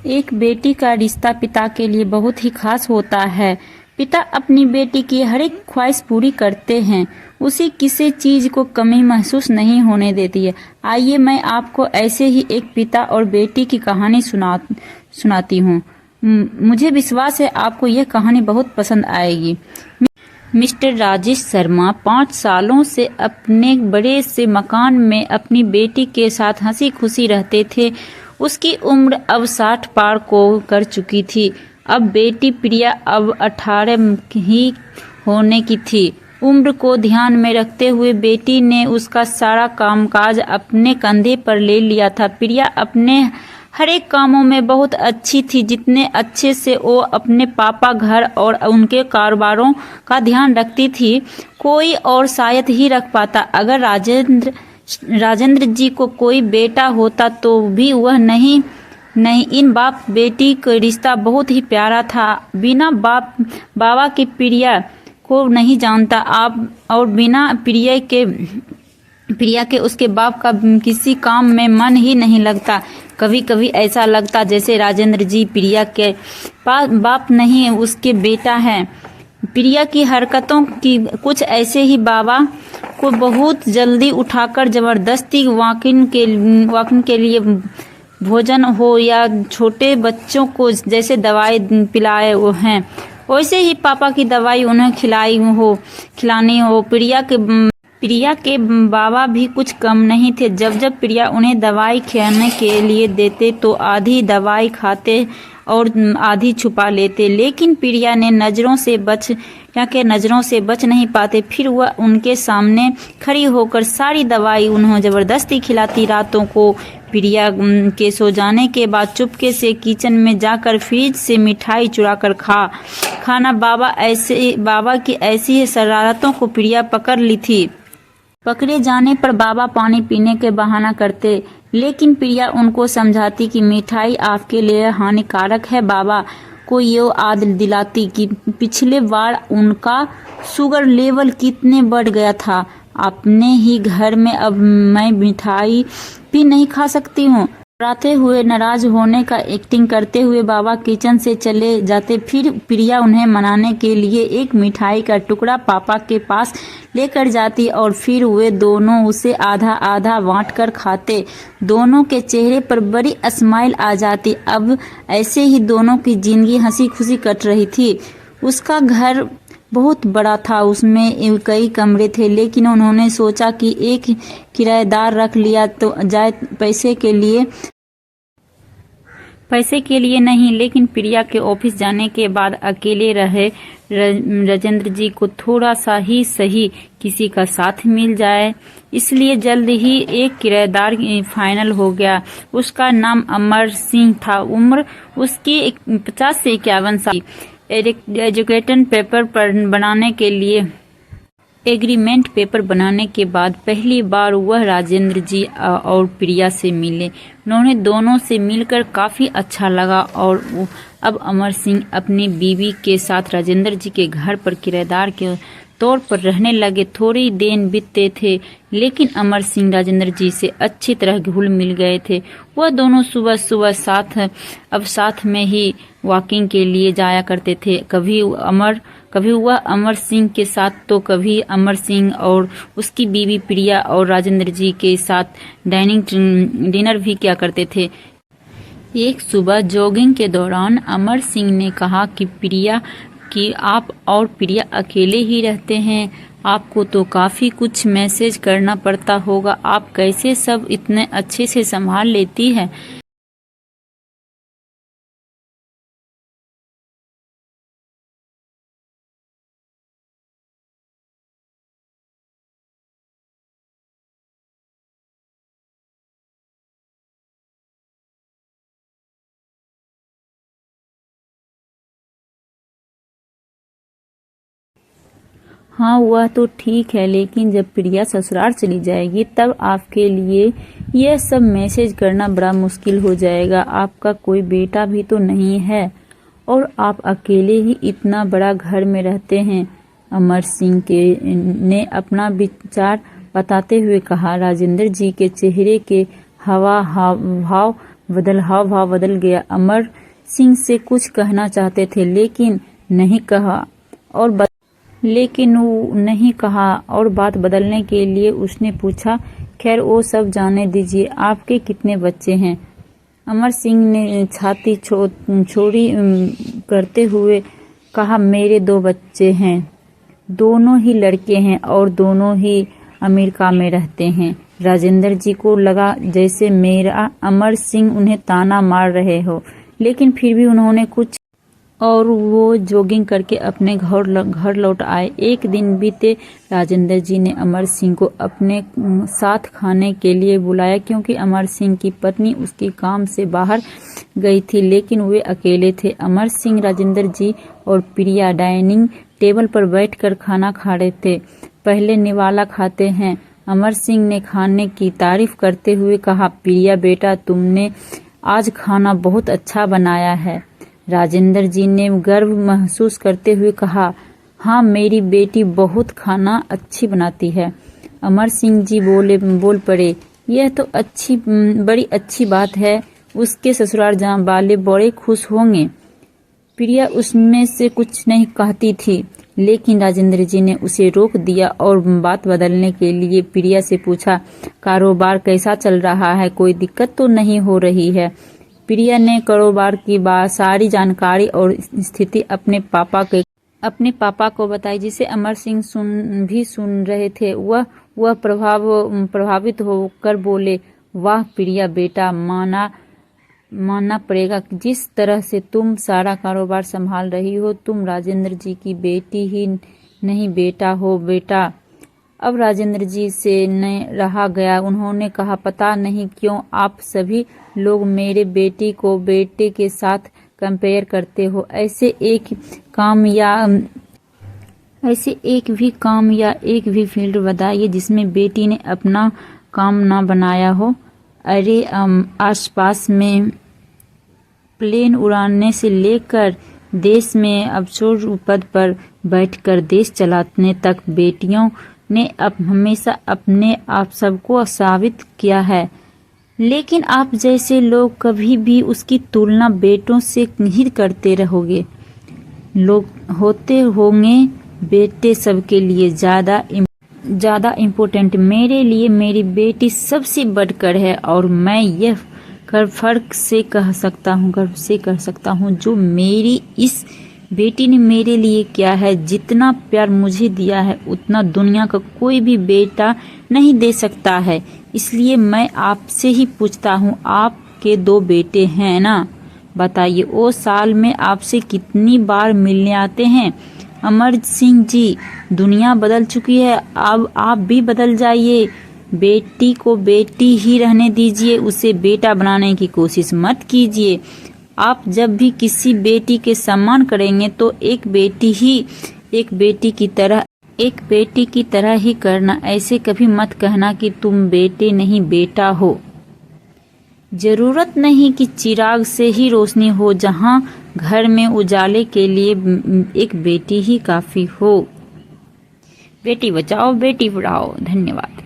एक बेटी का रिश्ता पिता के लिए बहुत ही खास होता है। पिता अपनी बेटी की हर एक ख्वाहिश पूरी करते हैं, उसे किसी चीज को कमी महसूस नहीं होने देती है। आइए मैं आपको ऐसे ही एक पिता और बेटी की कहानी सुनाती हूँ। मुझे विश्वास है आपको यह कहानी बहुत पसंद आएगी। मिस्टर राजेश शर्मा 5 सालों से अपने बड़े से मकान में अपनी बेटी के साथ हंसी खुशी रहते थे। उसकी उम्र अब 60 पार को कर चुकी थी। अब बेटी प्रिया अब 18 ही होने की थी। उम्र को ध्यान में रखते हुए बेटी ने उसका सारा कामकाज अपने कंधे पर ले लिया था। प्रिया अपने हर एक कामों में बहुत अच्छी थी, जितने अच्छे से वो अपने पापा, घर और उनके कारोबारों का ध्यान रखती थी, कोई और शायद ही रख पाता। अगर राजेंद्र जी को कोई बेटा होता तो भी वह नहीं। इन बाप बेटी का रिश्ता बहुत ही प्यारा था। बिना बाबा के प्रिया को नहीं जानता आप, और बिना प्रिया के उसके बाप का किसी काम में मन ही नहीं लगता। कभी कभी ऐसा लगता जैसे राजेंद्र जी प्रिया के बाप नहीं, उसके बेटा हैं। प्रिया की हरकतों की कुछ ऐसे ही बाबा को बहुत जल्दी उठाकर जबरदस्ती वॉकिंग के लिए भोजन हो या छोटे बच्चों को जैसे दवाई पिलाए वो हैं, वैसे ही पापा की दवाई उन्हें खिलानी हो। प्रिया के बाबा भी कुछ कम नहीं थे। जब प्रिया उन्हें दवाई खाने के लिए देते तो आधी दवाई खाते और आधी छुपा लेते, लेकिन प्रिया के नज़रों से बच नहीं पाते। फिर वह उनके सामने खड़ी होकर सारी दवाई उन्हें जबरदस्ती खिलाती। रातों को प्रिया के सो जाने के बाद चुपके से किचन में जाकर फ्रिज से मिठाई चुराकर खाना। बाबा की ऐसी शरारतों को प्रिया पकड़ ली थी। पकड़े जाने पर बाबा पानी पीने के बहाना करते, लेकिन प्रिया उनको समझाती कि मिठाई आपके लिए हानिकारक है। बाबा को ये याद दिलाती कि पिछले बार उनका शुगर लेवल कितने बढ़ गया था। अपने ही घर में अब मैं मिठाई भी नहीं खा सकती हूँ। डराते हुए नाराज होने का एक्टिंग करते हुए बाबा किचन से चले जाते। फिर प्रिया उन्हें मनाने के लिए एक मिठाई का टुकड़ा पापा के पास लेकर जाती और फिर वे दोनों उसे आधा आधा बांटकर खाते। दोनों के चेहरे पर बड़ी स्माइल आ जाती। अब ऐसे ही दोनों की जिंदगी हंसी खुशी कट रही थी। उसका घर बहुत बड़ा था, उसमें कई कमरे थे, लेकिन उन्होंने सोचा कि एक किराएदार रख लिया तो जाए। पैसे के लिए नहीं, लेकिन प्रिया के ऑफिस जाने के बाद अकेले रहे राजेंद्र जी को थोड़ा सा ही सही किसी का साथ मिल जाए, इसलिए जल्द ही एक किराएदार फाइनल हो गया। उसका नाम अमर सिंह था। उम्र उसकी 50 से 51 साल। एग्रीमेंट पेपर बनाने के बाद पहली बार वह राजेंद्र जी और प्रिया से मिले। उन्होंने दोनों से मिलकर काफी अच्छा लगा और अब अमर सिंह अपनी बीवी के साथ राजेंद्र जी के घर पर किराएदार के तौर पर रहने लगे। थोड़ी दिन बीतते थे, लेकिन अमर सिंह राजेंद्र जी से अच्छी तरह घुल मिल गए थे। वह दोनों सुबह साथ में ही वॉकिंग के लिए जाया करते थे। कभी वह अमर सिंह के साथ तो कभी अमर सिंह और उसकी बीवी प्रिया और राजेंद्र जी के साथ डिनर भी किया करते थे। एक सुबह जॉगिंग के दौरान अमर सिंह ने कहा कि आप और प्रिया अकेले ही रहते हैं, आपको तो काफी कुछ मैसेज करना पड़ता होगा, आप कैसे सब इतने अच्छे से संभाल लेती है। हाँ वह तो ठीक है, लेकिन जब प्रिया ससुराल चली जाएगी तब आपके लिए यह सब मैसेज करना बड़ा मुश्किल हो जाएगा। आपका कोई बेटा भी तो नहीं है और आप अकेले ही इतना बड़ा घर में रहते हैं। अमर सिंह ने अपना विचार बताते हुए कहा। राजेंद्र जी के चेहरे के हाव भाव हाव भाव बदल गया। अमर सिंह से कुछ कहना चाहते थे लेकिन नहीं कहा और बात बदलने के लिए उसने पूछा, खैर वो सब जाने दीजिए, आपके कितने बच्चे हैं? अमर सिंह ने छाती छोड़ी करते हुए कहा, मेरे 2 बच्चे हैं, दोनों ही लड़के हैं और दोनों ही अमेरिका में रहते हैं। राजेंद्र जी को लगा जैसे अमर सिंह उन्हें ताना मार रहे हो, लेकिन फिर भी उन्होंने कुछ और वो जॉगिंग करके अपने घर लौट आए। एक दिन बीते, राजेंद्र जी ने अमर सिंह को अपने साथ खाने के लिए बुलाया क्योंकि अमर सिंह की पत्नी उसके काम से बाहर गई थी, लेकिन वे अकेले थे। अमर सिंह, राजेंद्र जी और प्रिया डाइनिंग टेबल पर बैठकर खाना खा रहे थे। पहले निवाला खाते हैं, अमर सिंह ने खाने की तारीफ करते हुए कहा, प्रिया बेटा तुमने आज खाना बहुत अच्छा बनाया है। राजेंद्र जी ने गर्व महसूस करते हुए कहा, हाँ मेरी बेटी बहुत खाना अच्छी बनाती है। अमर सिंह जी बोल पड़े, यह तो बड़ी अच्छी बात है, उसके ससुराल जाने वाले बड़े खुश होंगे। प्रिया उसमें से कुछ नहीं कहती थी, लेकिन राजेंद्र जी ने उसे रोक दिया और बात बदलने के लिए प्रिया से पूछा, कारोबार कैसा चल रहा है, कोई दिक्कत तो नहीं हो रही है? प्रिया ने कारोबार की सारी जानकारी और स्थिति अपने पापा को बताई, जिसे अमर सिंह सुन रहे थे। वह प्रभावित होकर बोले, वाह प्रिया बेटा, मानना पड़ेगा, जिस तरह से तुम सारा कारोबार संभाल रही हो, तुम राजेंद्र जी की बेटी ही नहीं बेटा हो बेटा। अब राजेंद्र जी से न रहा गया, उन्होंने कहा, पता नहीं क्यों आप सभी लोग मेरे बेटी को बेटे के साथ कंपेयर करते हो। ऐसे एक भी फील्ड बताइए जिसमें बेटी ने अपना काम ना बनाया हो। अरे आसपास में प्लेन उड़ाने से लेकर देश में अफसर पद पर बैठकर देश चलाने तक बेटियों ने हमेशा अपने आप सबको साबित किया है, लेकिन आप जैसे लोग कभी भी उसकी तुलना बेटों से नहीं करते रहोगे। लोग होते होंगे बेटे सबके लिए ज़्यादा इम्पोर्टेंट। मेरे लिए मेरी बेटी सबसे बढ़कर है और मैं यह गर्व से कह सकता हूँ जो मेरी इस बेटी ने मेरे लिए किया है। जितना प्यार मुझे दिया है उतना दुनिया का कोई भी बेटा नहीं दे सकता है। इसलिए मैं आपसे ही पूछता हूँ, आपके 2 बेटे हैं ना? बताइए, वो साल में आपसे कितनी बार मिलने आते हैं? अमर सिंह जी, दुनिया बदल चुकी है, अब आप भी बदल जाइए। बेटी को बेटी ही रहने दीजिए, उसे बेटा बनाने की कोशिश मत कीजिए। आप जब भी किसी बेटी के सम्मान करेंगे तो एक बेटी की तरह ही करना। ऐसे कभी मत कहना कि तुम बेटे नहीं बेटा हो। जरूरत नहीं कि चिराग से ही रोशनी हो, जहां घर में उजाले के लिए एक बेटी ही काफी हो। बेटी बचाओ बेटी पढ़ाओ। धन्यवाद।